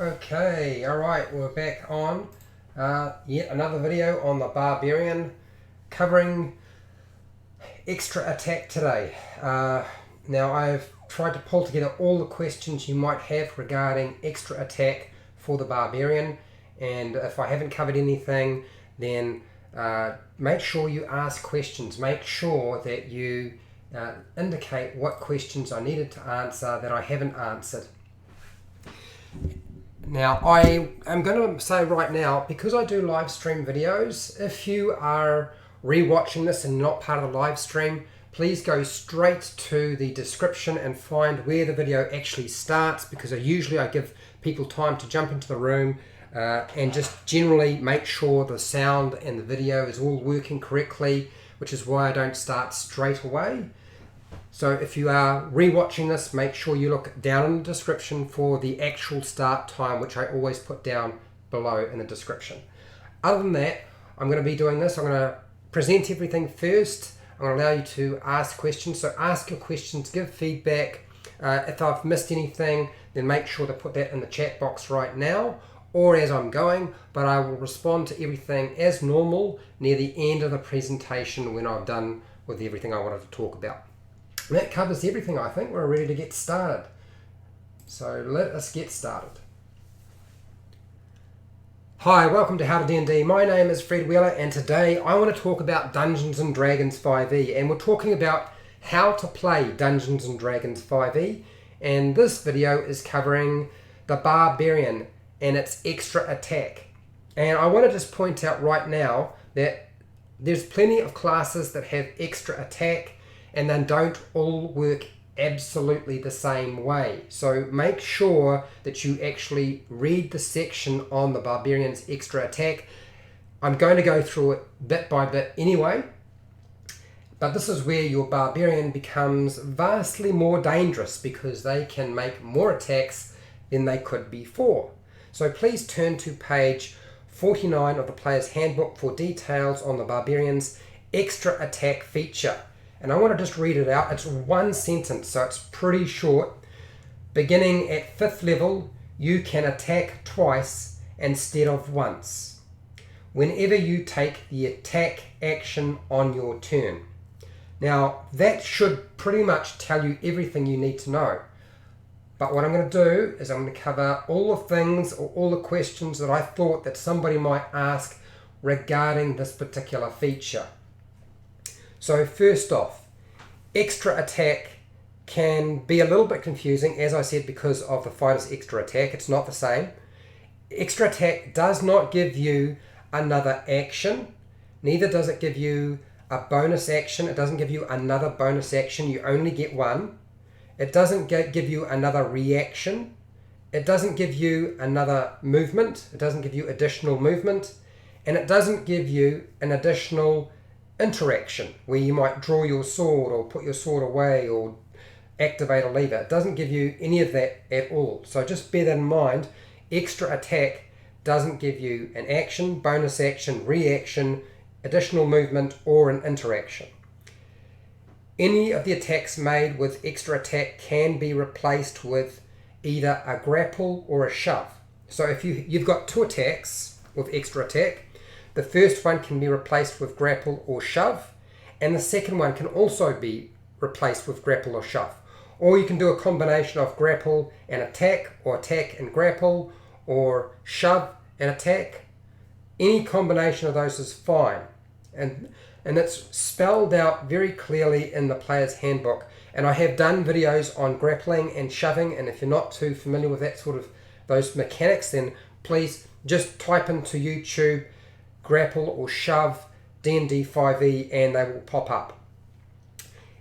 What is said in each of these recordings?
Okay, alright, we're back on yet another video on the Barbarian, covering extra attack today. Now I've tried to pull together all the questions you might have regarding extra attack for the Barbarian, and if I haven't covered anything, then make sure you ask questions. Make sure that you indicate what questions I needed to answer that I haven't answered. Now, I am going to say right now, because I do live stream videos, if you are re-watching this and not part of the live stream, please go straight to the description and find where the video actually starts, because usually I give people time to jump into the room and just generally make sure the sound and the video is all working correctly, which is why I don't start straight away. So if you are re-watching this, make sure you look down in the description for the actual start time, which I always put down below in the description. Other than that, I'm going to be doing this. I'm going to present everything first. I'm going to allow you to ask questions. So ask your questions, give feedback. If I've missed anything, then make sure to put that in the chat box right now or as I'm going, but I will respond to everything as normal near the end of the presentation when I'm done with everything I wanted to talk about. That covers everything. I think we're ready to get started. So let us get started. Hi, welcome to How to D&D. My name is Fred Wheeler, and today I want to talk about Dungeons & Dragons 5e, and we're talking about how to play Dungeons & Dragons 5e, and this video is covering the Barbarian and its extra attack. And I want to just point out right now that there's plenty of classes that have extra attack, and then don't all work absolutely the same way. So make sure that you actually read the section on the Barbarian's extra attack. I'm going to go through it bit by bit anyway, but this is where your Barbarian becomes vastly more dangerous because they can make more attacks than they could before. So please turn to page 49 of the Player's Handbook for details on the Barbarian's extra attack feature. And I want to just read it out. It's one sentence, so it's pretty short. Beginning at 5th level, you can attack twice instead of once, whenever you take the attack action on your turn. Now, that should pretty much tell you everything you need to know. But what I'm going to do is I'm going to cover all the things or all the questions that I thought that somebody might ask regarding this particular feature. So first off, extra attack can be a little bit confusing, as I said, because of the fighter's extra attack. It's not the same. Extra attack does not give you another action. Neither does it give you a bonus action. It doesn't give you another bonus action. You only get one. It doesn't give you another reaction. It doesn't give you another movement. It doesn't give you additional movement. And it doesn't give you an additional interaction where you might draw your sword or put your sword away or activate a lever. It doesn't give you any of that at all. So just bear that in mind. Extra attack doesn't give you an action, bonus action, reaction, additional movement, or an interaction. Any of the attacks made with extra attack can be replaced with either a grapple or a shove. So if you've got two attacks with extra attack, the first one can be replaced with grapple or shove, and the second one can also be replaced with grapple or shove. Or you can do a combination of grapple and attack, or attack and grapple, or shove and attack. Any combination of those is fine. And it's spelled out very clearly in the Player's Handbook. And I have done videos on grappling and shoving, and if you're not too familiar with that sort of those mechanics, then please just type into YouTube grapple or shove D&D 5e and they will pop up.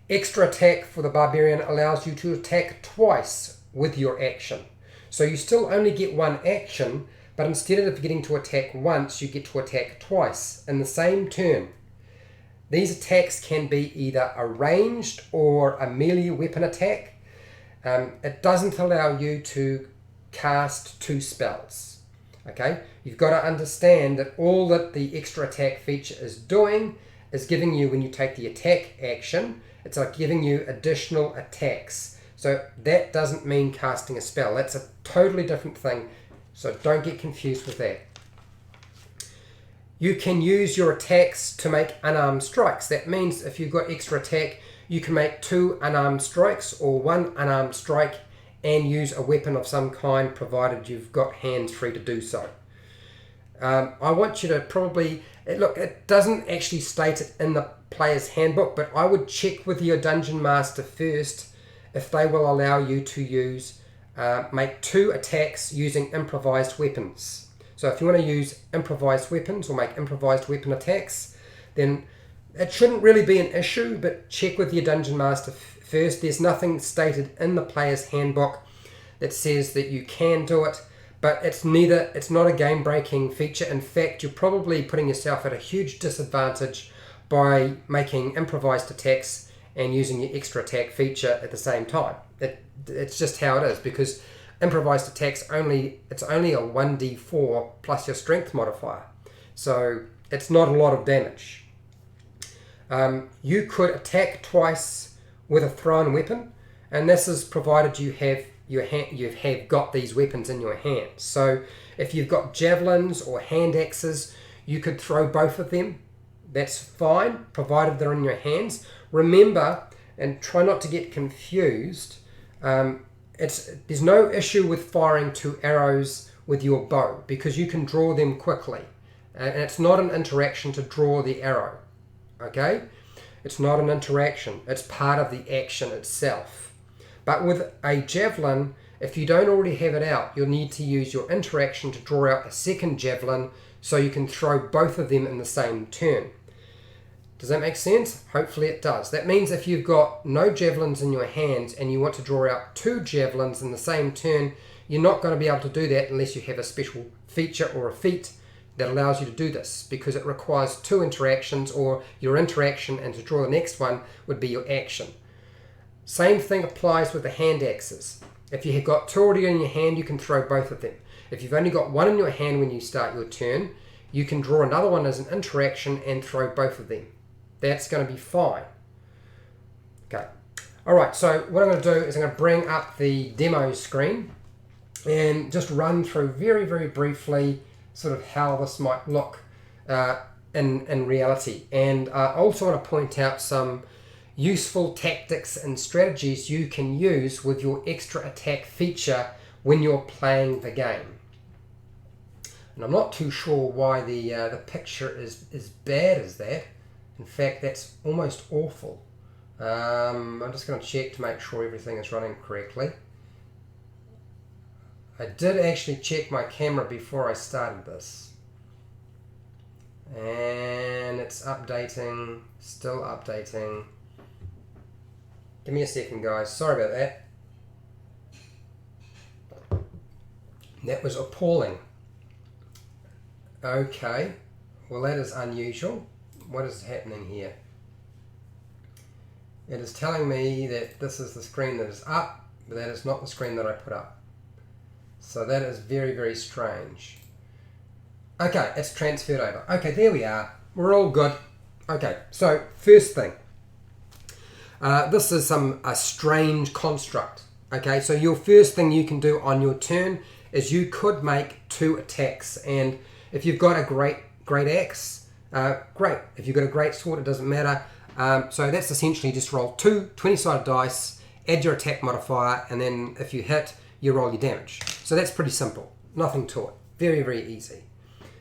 Extra attack for the Barbarian allows you to attack twice with your action. So you still only get one action, but instead of getting to attack once, you get to attack twice in the same turn. These attacks can be either a ranged or a melee weapon attack. It doesn't allow you to cast two spells. Okay, you've got to understand that all that the extra attack feature is doing is giving you, when you take the attack action, it's like giving you additional attacks. So that doesn't mean casting a spell. That's a totally different thing. So don't get confused with that. You can use your attacks to make unarmed strikes. That means if you've got extra attack, you can make 2 unarmed strikes or 1 unarmed strike and use a weapon of some kind, provided you've got hands free to do so. I want you to probably, look, it doesn't actually state it in the player's handbook, but I would check with your dungeon master first if they will allow you to make 2 attacks using improvised weapons. So if you want to use improvised weapons or make improvised weapon attacks, then it shouldn't really be an issue, but check with your dungeon master first. There's nothing stated in the player's handbook that says that you can do it, but it's not a game-breaking feature. In fact, you're probably putting yourself at a huge disadvantage by making improvised attacks and using your extra attack feature at the same time. It's just how it is, because improvised attacks it's only a 1d4 plus your strength modifier, so it's not a lot of damage. You could attack twice with a thrown weapon, and this is provided you have got these weapons in your hands. So if you've got javelins or hand axes, you could throw both of them. That's fine, provided they're in your hands. Remember, and try not to get confused, there's no issue with firing 2 arrows with your bow, because you can draw them quickly, and it's not an interaction to draw the arrow. Okay, it's not an interaction, it's part of the action itself. But with a javelin, if you don't already have it out, you'll need to use your interaction to draw out a second javelin so you can throw both of them in the same turn. Does that make sense? Hopefully it does. That means if you've got no javelins in your hands and you want to draw out 2 javelins in the same turn, you're not going to be able to do that unless you have a special feature or a feat that allows you to do this, because it requires 2 interactions, or your interaction and to draw the next one would be your action. Same thing applies with the hand axes. If you have got 2 already in your hand, you can throw both of them. If you've only got 1 in your hand when you start your turn, you can draw another one as an interaction and throw both of them. That's going to be fine. Okay. Alright, so what I'm going to do is I'm going to bring up the demo screen and just run through very, very briefly sort of how this might look in reality. And I also want to point out some useful tactics and strategies you can use with your extra attack feature when you're playing the game. And I'm not too sure why the picture is as bad as that. In fact, that's almost awful. I'm just going to check to make sure everything is running correctly. I did actually check my camera before I started this. And it's updating, still updating. Give me a second, guys. Sorry about that. That was appalling. Okay, well that is unusual. What is happening here? It is telling me that this is the screen that is up, but that is not the screen that I put up. So that is very, very strange. Okay, it's transferred over. Okay, there we are. We're all good. Okay, so first thing. This is a strange construct. Okay, so your first thing you can do on your turn is you could make 2 attacks, and if you've got a great axe, great. If you've got a great sword, it doesn't matter. So that's essentially just roll 2 20-sided dice, add your attack modifier, and then if you hit, you roll your damage. So that's pretty simple. Nothing to it. Very, very easy.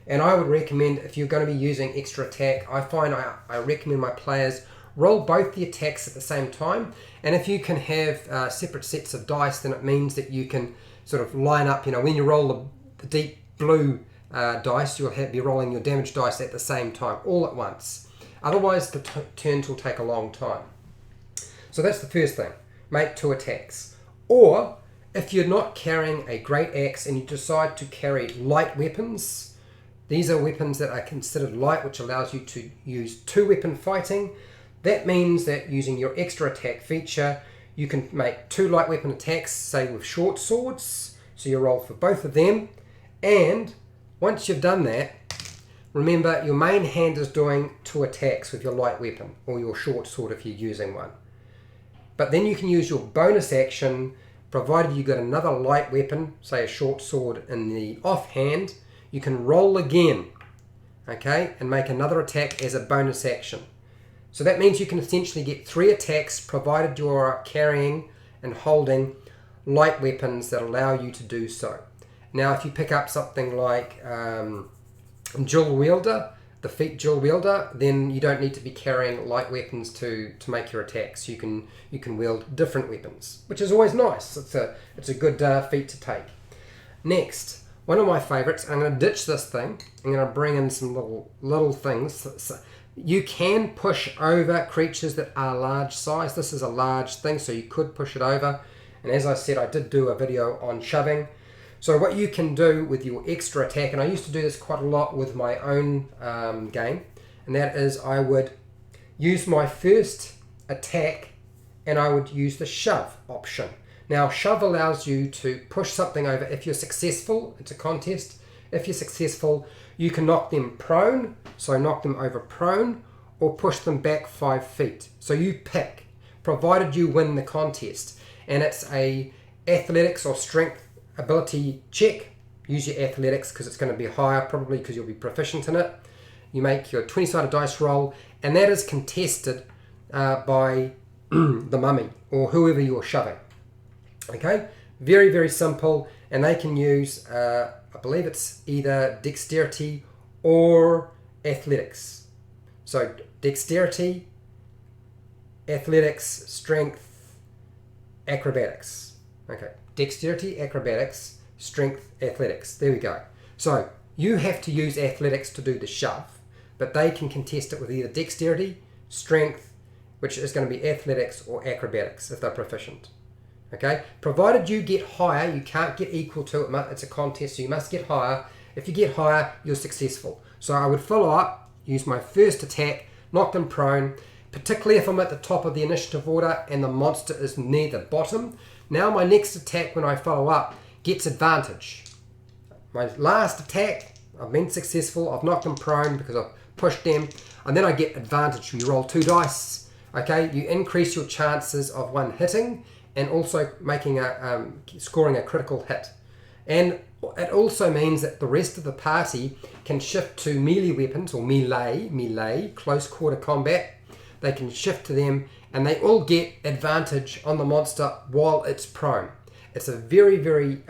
And I would recommend, if you're going to be using extra attack, I recommend my players roll both the attacks at the same time. And if you can have separate sets of dice, then it means that you can sort of line up, when you roll the deep blue dice, you'll be rolling your damage dice at the same time, all at once. Otherwise, the turns will take a long time. So that's the first thing. Make 2 attacks. Or, if you're not carrying a great axe and you decide to carry light weapons, these are weapons that are considered light, which allows you to use 2-weapon fighting. That means that using your extra attack feature, you can make 2 light weapon attacks, say with short swords. So you roll for both of them. And once you've done that, remember your main hand is doing 2 attacks with your light weapon or your short sword if you're using one. But then you can use your bonus action provided you got another light weapon, say a short sword in the offhand, you can roll again, okay, and make another attack as a bonus action. So that means you can essentially get 3 attacks provided you're carrying and holding light weapons that allow you to do so. Now if you pick up something like dual wielder, the feat dual wielder, then you don't need to be carrying light weapons to make your attacks. You can wield different weapons, which is always nice. It's a good feat to take. Next, one of my favorites, I'm going to ditch this thing. I'm going to bring in some little things. So you can push over creatures that are large size. This is a large thing, so you could push it over. And as I said, I did do a video on shoving. So what you can do with your extra attack, and I used to do this quite a lot with my own game, and that is I would use my first attack and I would use the shove option. Now shove allows you to push something over. If you're successful, it's a contest. If you're successful, you can knock them prone, so knock them over prone, or push them back 5 feet. So you pick, provided you win the contest. And it's a athletics or strength ability check. Use your athletics because it's going to be higher, probably because you'll be proficient in it. You make your 20-sided dice roll, and that is contested by the mummy or whoever you're shoving. Okay, very, very simple, and they can use, I believe it's either dexterity or athletics. So dexterity, athletics, strength, acrobatics. Okay, dexterity, acrobatics, strength, athletics. There we go. So you have to use athletics to do the shove, but they can contest it with either dexterity, strength, which is going to be athletics, or acrobatics if they're proficient. Okay, provided you get higher, you can't get equal to it. It's a contest, so you must get higher. If you get higher, you're successful. So I would follow up, use my first attack, knock them prone, particularly if I'm at the top of the initiative order and the monster is near the bottom. Now my next attack, when I follow up, gets advantage. My last attack, I've been successful, I've knocked them prone because I've pushed them, and then I get advantage. You roll 2 dice, okay? You increase your chances of one hitting and also making scoring a critical hit. And it also means that the rest of the party can shift to melee weapons, or melee, close quarter combat. They can shift to them, and they all get advantage on the monster while it's prone. It's a very, very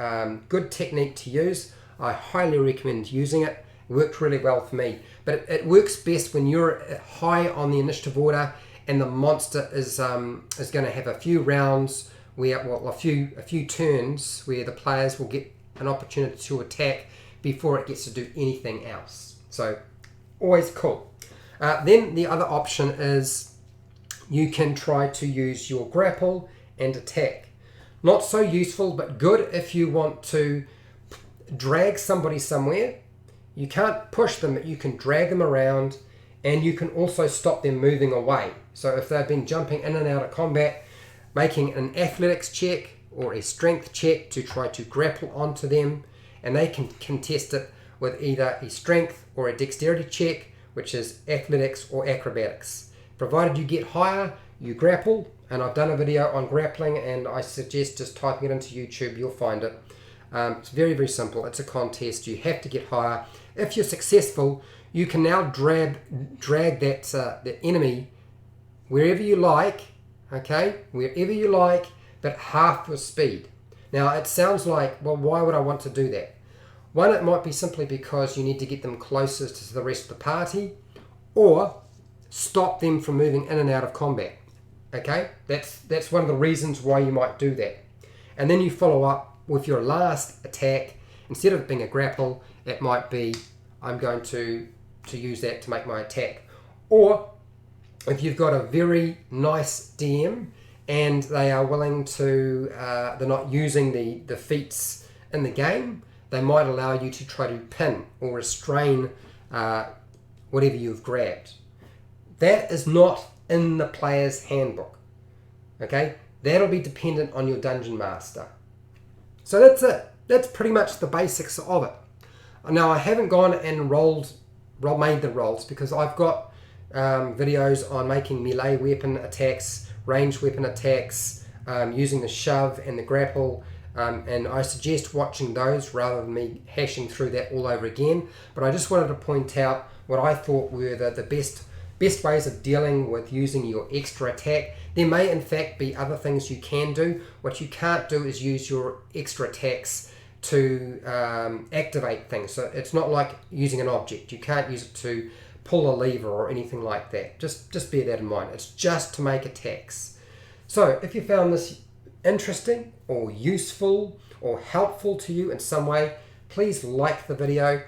good technique to use. I highly recommend using it. It worked really well for me. But it works best when you're high on the initiative order and the monster is going to have a few rounds where, well, a few turns where the players will get an opportunity to attack before it gets to do anything else. So always cool. Then the other option is you can try to use your grapple and attack. Not so useful, but good if you want to drag somebody somewhere. You can't push them, but you can drag them around, and you can also stop them moving away. So if they've been jumping in and out of combat, making an athletics check or a strength check to try to grapple onto them, and they can contest it with either a strength or a dexterity check, which is athletics or acrobatics. Provided you get higher, you grapple, and I've done a video on grappling, and I suggest just typing it into YouTube, you'll find it. It's very, very simple. It's a contest. You have to get higher. If you're successful, you can now drag that enemy wherever you like, okay? Wherever you like, but half the speed. Now, it sounds like, well, why would I want to do that? One, it might be simply because you need to get them closest to the rest of the party, or stop them from moving in and out of combat, okay? That's one of the reasons why you might do that. And then you follow up with your last attack. Instead of being a grapple, it might be, I'm going to use that to make my attack. Or if you've got a very nice DM and they are willing to, they're not using the feats in the game, they might allow you to try to pin or restrain whatever you've grabbed. That is not in the player's handbook, okay? That'll be dependent on your dungeon master. So that's it. That's pretty much the basics of it. Now, I haven't gone and made the rolls because I've got videos on making melee weapon attacks, ranged weapon attacks, using the shove and the grapple, and I suggest watching those rather than me hashing through that all over again. But I just wanted to point out what I thought were the best ways of dealing with using your extra attack. There may in fact be other things you can do. What you can't do is use your extra attacks to activate things. So it's not like using an object. You can't use it to pull a lever or anything like that. Just bear that in mind. It's just to make attacks. So if you found this interesting or useful or helpful to you in some way, please like the video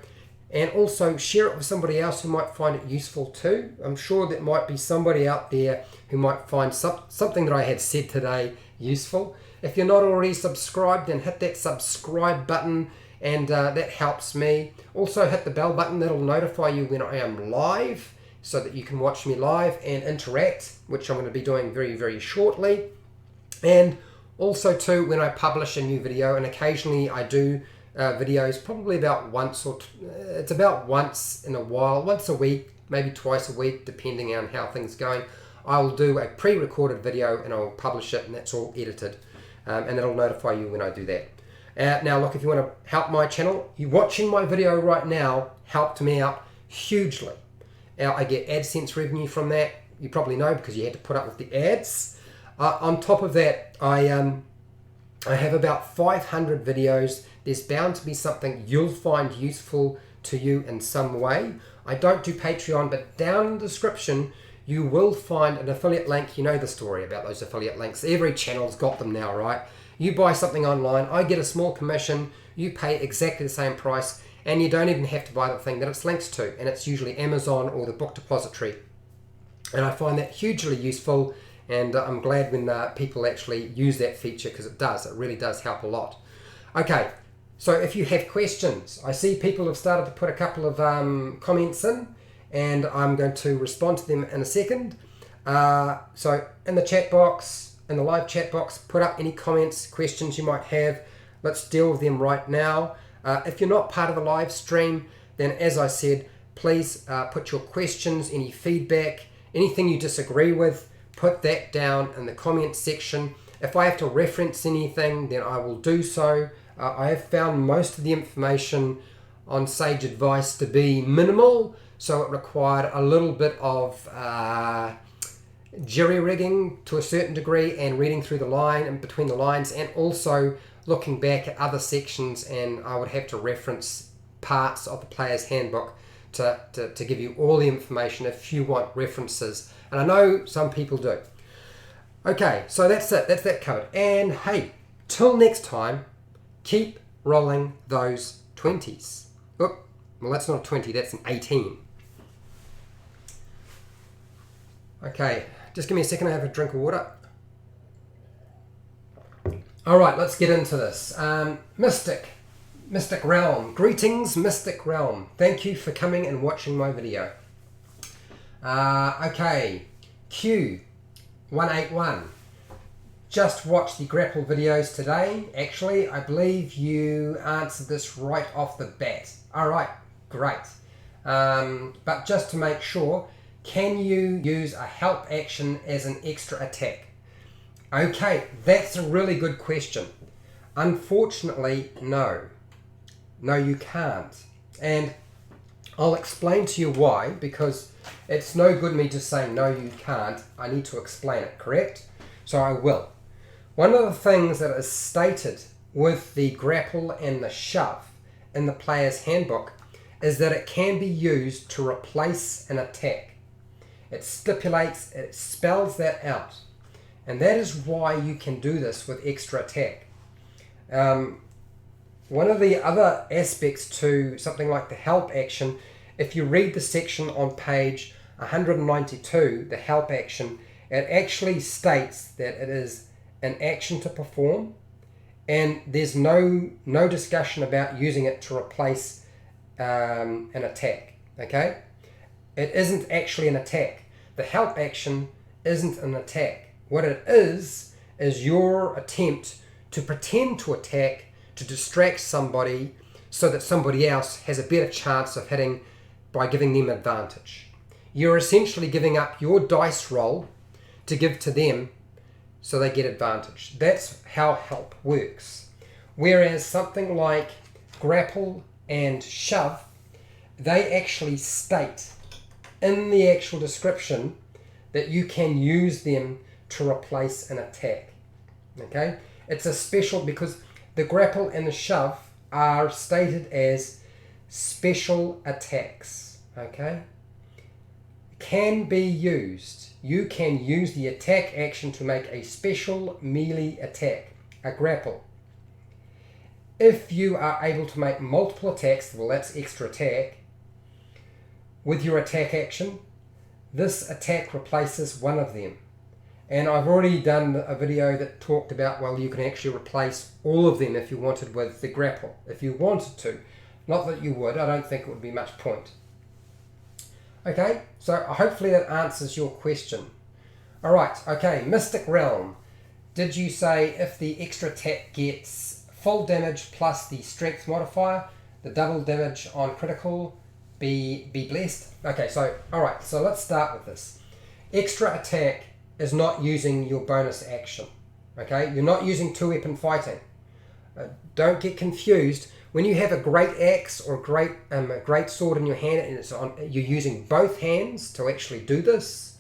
and also share it with somebody else who might find it useful too. I'm sure there might be somebody out there who might find something that I had said today useful. If you're not already subscribed, then hit that subscribe button, and that helps me. Also hit the bell button, that'll notify you when I am live so that you can watch me live and interact, which I'm going to be doing very, very shortly. And also too, when I publish a new video, and occasionally I do videos probably about once in a while, once a week, maybe twice a week, depending on how things are going. I will do a pre-recorded video and I will publish it, and that's all edited, and it'll notify you when I do that. Now look, if you want to help my channel, you watching my video right now helped me out hugely. Now I get AdSense revenue from that. You probably know because you had to put up with the ads. On top of that, I have about 500 videos. There's bound to be something you'll find useful to you in some way. I don't do Patreon, but down in the description you will find an affiliate link. You know the story about those affiliate links. Every channel's got them now, right? You buy something online, I get a small commission, you pay exactly the same price, and you don't even have to buy the thing that it's linked to, and it's usually Amazon or the book depository. And I find that hugely useful, and I'm glad when people actually use that feature, because it really does help a lot. Okay, so if you have questions, I see people have started to put a couple of comments in, and I'm going to respond to them in a second. So in the chat box, in the live chat box, put up any comments, questions you might have. Let's deal with them right now. If you're not part of the live stream, then as I said, please put your questions, any feedback, anything you disagree with, put that down in the comments section. If I have to reference anything, then I will do so. I have found most of the information on Sage Advice to be minimal, so it required a little bit of jerry-rigging to a certain degree, and reading through the line and between the lines, and also looking back at other sections, and I would have to reference parts of the player's handbook to give you all the information if you want references, and I know some people do. Okay, so that's it, that's that covered. And hey, till next time, keep rolling those 20s. Oh, well, that's not a 20, that's an 18. Okay, just give me a second, I have a drink of water. All right, let's get into this. Mystic Realm. Greetings, Mystic Realm. Thank you for coming and watching my video. Okay, Q181. Just watched the grapple videos today. Actually, I believe you answered this right off the bat. All right, great. But just to make sure, can you use a help action as an extra attack? Okay, that's a really good question. Unfortunately, no. No, you can't. And I'll explain to you why, because it's no good me just saying no, you can't. I need to explain it, correct? So I will. One of the things that is stated with the grapple and the shove in the player's handbook is that it can be used to replace an attack. It stipulates, it spells that out. And that is why you can do this with extra attack. One of the other aspects to something like the help action, if you read the section on page 192, the help action, it actually states that it is an action to perform, and there's no discussion about using it to replace an attack. Okay, it isn't actually an attack. The help action isn't an attack. What it is your attempt to pretend to attack, to distract somebody so that somebody else has a better chance of hitting by giving them advantage. You're essentially giving up your dice roll to give to them so they get advantage. That's how help works. Whereas something like grapple and shove, they actually state in the actual description that you can use them to replace an attack. Okay? It's a special, because the grapple and the shove are stated as special attacks. Okay? Can be used. You can use the attack action to make a special melee attack, a grapple. If you are able to make multiple attacks, well, that's extra attack, with your attack action, this attack replaces one of them. And I've already done a video that talked about, well, you can actually replace all of them if you wanted with the grapple, if you wanted to. Not that you would, I don't think it would be much point. Okay, so hopefully that answers your question. Alright, okay, Mystic Realm. Did you say if the extra attack gets full damage plus the strength modifier, the double damage on critical, be blessed? Okay, so alright, so let's start with this. Extra attack is not using your bonus action. Okay, you're not using two-weapon fighting. Don't get confused. When you have a great axe or a great sword in your hand and you're using both hands to actually do this,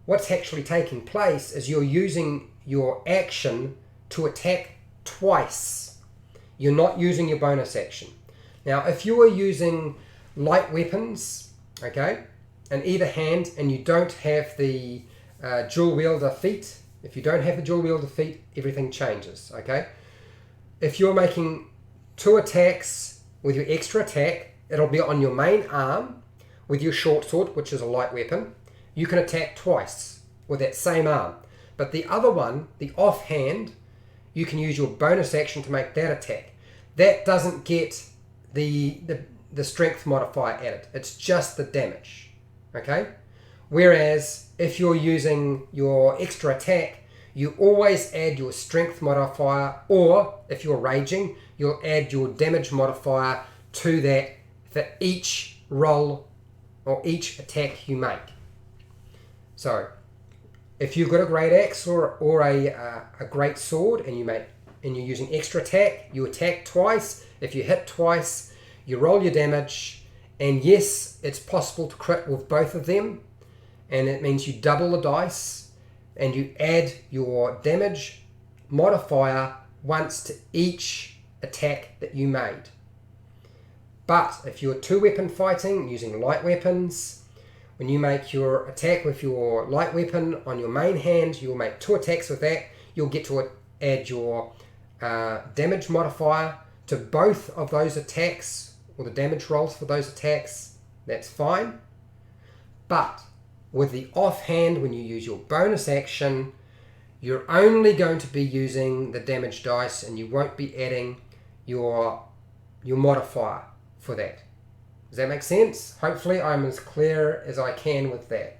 what's actually taking place is you're using your action to attack twice. You're not using your bonus action. Now, if you are using light weapons, okay, in either hand, and you don't have the dual wielder feat, if you don't have the dual wielder feat, everything changes, okay? If you're making two attacks with your extra attack, it'll be on your main arm with your short sword, which is a light weapon. You can attack twice with that same arm. But the other one, the offhand, you can use your bonus action to make that attack. That doesn't get the strength modifier added. It's just the damage, okay? Whereas if you're using your extra attack, you always add your strength modifier, or if you're raging, you'll add your damage modifier to that for each roll or each attack you make. So if you've got a great axe or a great sword and you're using extra attack, you attack twice. If you hit twice, you roll your damage, and yes, it's possible to crit with both of them, and it means you double the dice and you add your damage modifier once to each attack that you made. But if you're two-weapon fighting using light weapons, when you make your attack with your light weapon on your main hand, you'll make two attacks with that. You'll get to add your damage modifier to both of those attacks, or the damage rolls for those attacks. That's fine. But with the offhand, when you use your bonus action, you're only going to be using the damage dice, and you won't be adding your modifier for that. Does that make sense? Hopefully I'm as clear as I can with that.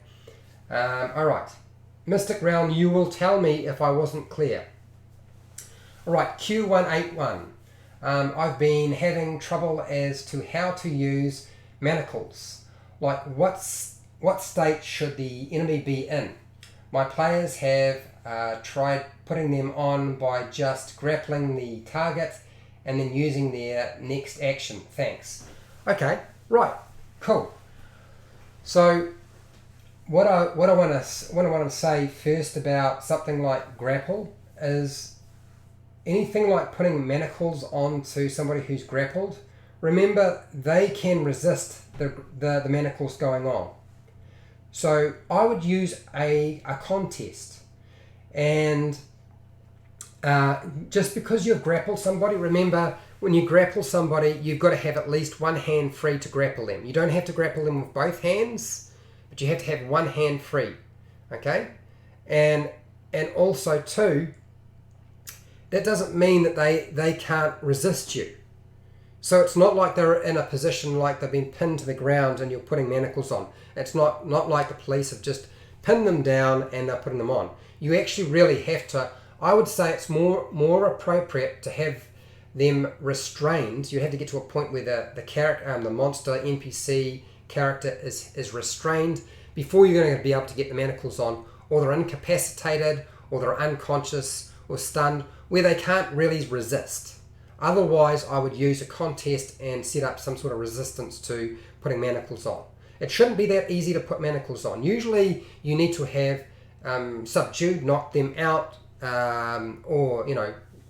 Alright, Mystic Realm, you will tell me if I wasn't clear. Alright, Q181. I've been having trouble as to how to use manacles. Like what state should the enemy be in? My players have tried putting them on by just grappling the target and then using their next action. Thanks. Okay, right, cool. So what I want to say first about something like grapple is anything like putting manacles onto somebody who's grappled. Remember, they can resist the manacles going on. So I would use a contest, and just because you've grappled somebody, remember when you grapple somebody, you've got to have at least one hand free to grapple them. You don't have to grapple them with both hands, but you have to have one hand free, okay? And also too, that doesn't mean that they can't resist you. So it's not like they're in a position like they've been pinned to the ground and you're putting manacles on. It's not like the police have just pinned them down and they're putting them on. You actually really have to, I would say it's more appropriate to have them restrained. You have to get to a point where the character, the monster, NPC character is restrained before you're going to be able to get the manacles on, or they're incapacitated, or they're unconscious or stunned, where they can't really resist. Otherwise, I would use a contest and set up some sort of resistance to putting manacles on. It shouldn't be that easy to put manacles on. Usually, you need to have subdued, knocked them out, or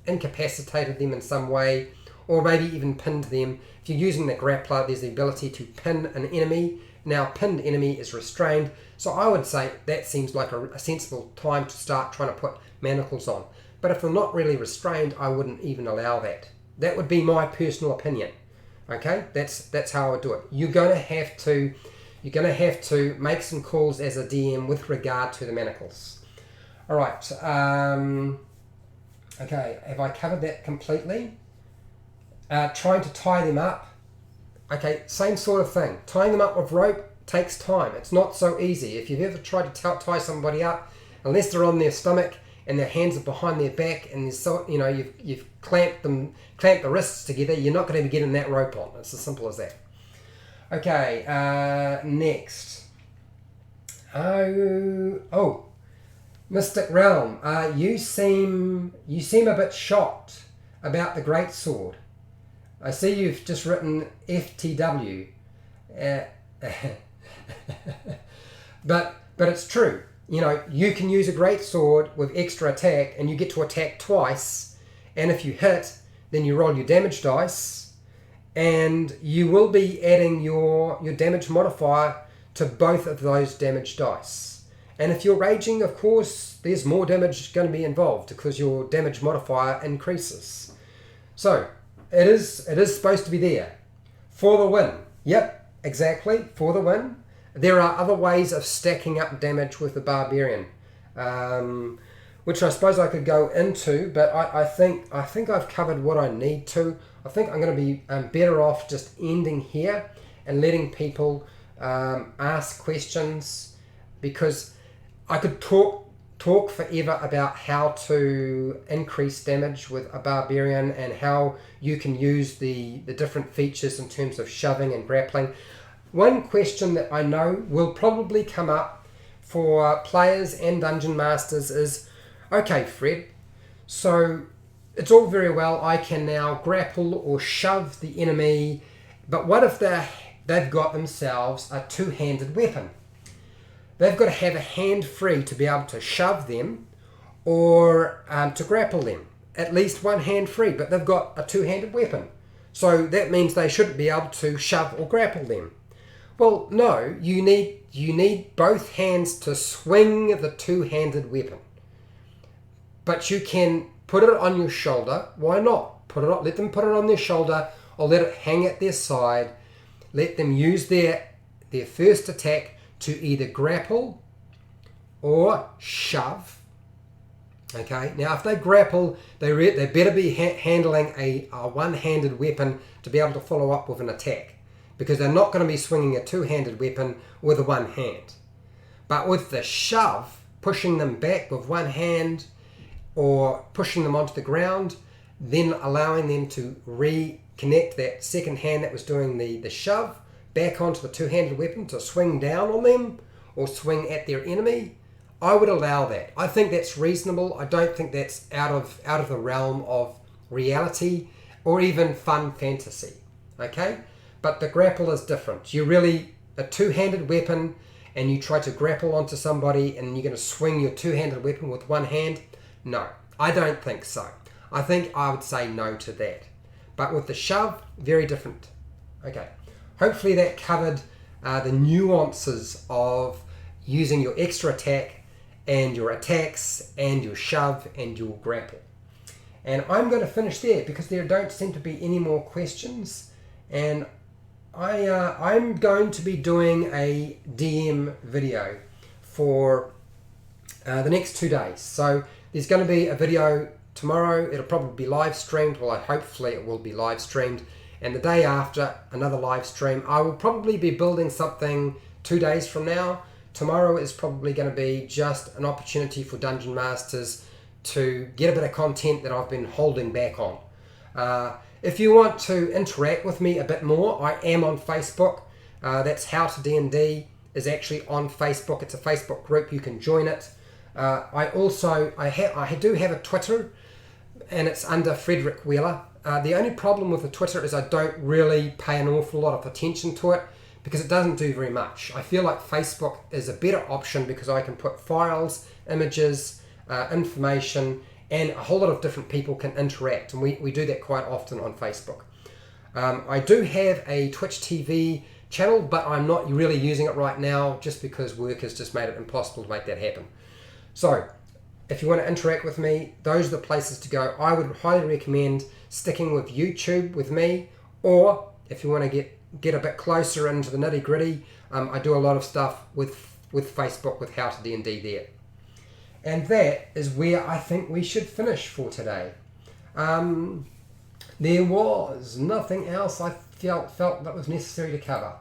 incapacitated them in some way, or maybe even pinned them. If you're using the grappler, there's the ability to pin an enemy. Now, pinned enemy is restrained, so I would say that seems like a sensible time to start trying to put manacles on. But if they're not really restrained, I wouldn't even allow that. That would be my personal opinion. Okay, that's how I would do it. You're going to have to make some calls as a DM with regard to the manacles. All right. Okay, have I covered that completely? Trying to tie them up. Okay, same sort of thing. Tying them up with rope takes time. It's not so easy. If you've ever tried to tie somebody up, unless they're on their stomach and their hands are behind their back and you've clamped the wrists together, you're not going to be getting that rope on. It's as simple as that. Okay, next. Oh, Mystic Realm. You seem a bit shocked about the Greatsword. I see you've just written FTW. But it's true. You can use a Greatsword with extra attack and you get to attack twice, and if you hit, then you roll your damage dice, and you will be adding your damage modifier to both of those damage dice. And if you're raging, of course, there's more damage going to be involved because your damage modifier increases. So, it is supposed to be there. For the win. Yep, exactly, for the win. There are other ways of stacking up damage with the Barbarian, which I suppose I could go into, but I think I've covered what I need to. I think I'm going to be better off just ending here and letting people ask questions, because I could talk forever about how to increase damage with a Barbarian and how you can use the different features in terms of shoving and grappling. One question that I know will probably come up for players and dungeon masters is, okay, Fred, so it's all very well, I can now grapple or shove the enemy, but what if they've got themselves a two-handed weapon? They've got to have a hand free to be able to shove them or to grapple them. At least one hand free, but they've got a two-handed weapon. So that means they shouldn't be able to shove or grapple them. Well, no, you need both hands to swing the two-handed weapon. But you can put it on your shoulder. Why not? Let them put it on their shoulder, or let it hang at their side. Let them use their first attack to either grapple or shove. Okay, now if they grapple, they better be handling a one-handed weapon to be able to follow up with an attack, because they're not going to be swinging a two-handed weapon with a one hand. But with the shove, pushing them back with one hand or pushing them onto the ground, then allowing them to reconnect that second hand that was doing the shove back onto the two-handed weapon to swing down on them or swing at their enemy, I would allow that. I think that's reasonable. I don't think that's out of the realm of reality or even fun fantasy. Okay? But the grapple is different. You're really a two-handed weapon and you try to grapple onto somebody and you're going to swing your two-handed weapon with one hand. No, I don't think so. I think I would say no to that. But with the shove, very different. Okay. Hopefully that covered the nuances of using your extra attack and your attacks and your shove and your grapple. And I'm going to finish there because there don't seem to be any more questions. And I'm going to be doing a DM video for the next 2 days. So there's going to be a video tomorrow. It'll probably be live streamed. Well, hopefully it will be live streamed. And the day after, another live stream. I will probably be building something 2 days from now. Tomorrow is probably going to be just an opportunity for Dungeon Masters to get a bit of content that I've been holding back on. If you want to interact with me a bit more, I am on Facebook. That's How to D&D is actually on Facebook. It's a Facebook group. You can join it. I do have a Twitter, and it's under Frederick Wheeler. The only problem with the Twitter is I don't really pay an awful lot of attention to it because it doesn't do very much. I feel like Facebook is a better option because I can put files, images, information, and a whole lot of different people can interact, and we do that quite often on Facebook. I do have a Twitch TV channel, but I'm not really using it right now just because work has just made it impossible to make that happen. So if you want to interact with me, those are the places to go. I would highly recommend sticking with YouTube with me, or if you want to get a bit closer into the nitty gritty, I do a lot of stuff with Facebook with How to D&D there. And that is where I think we should finish for today. There was nothing else I felt that was necessary to cover.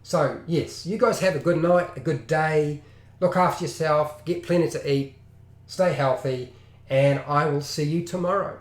So yes, you guys have a good night, a good day, look after yourself, get plenty to eat, stay healthy, and I will see you tomorrow.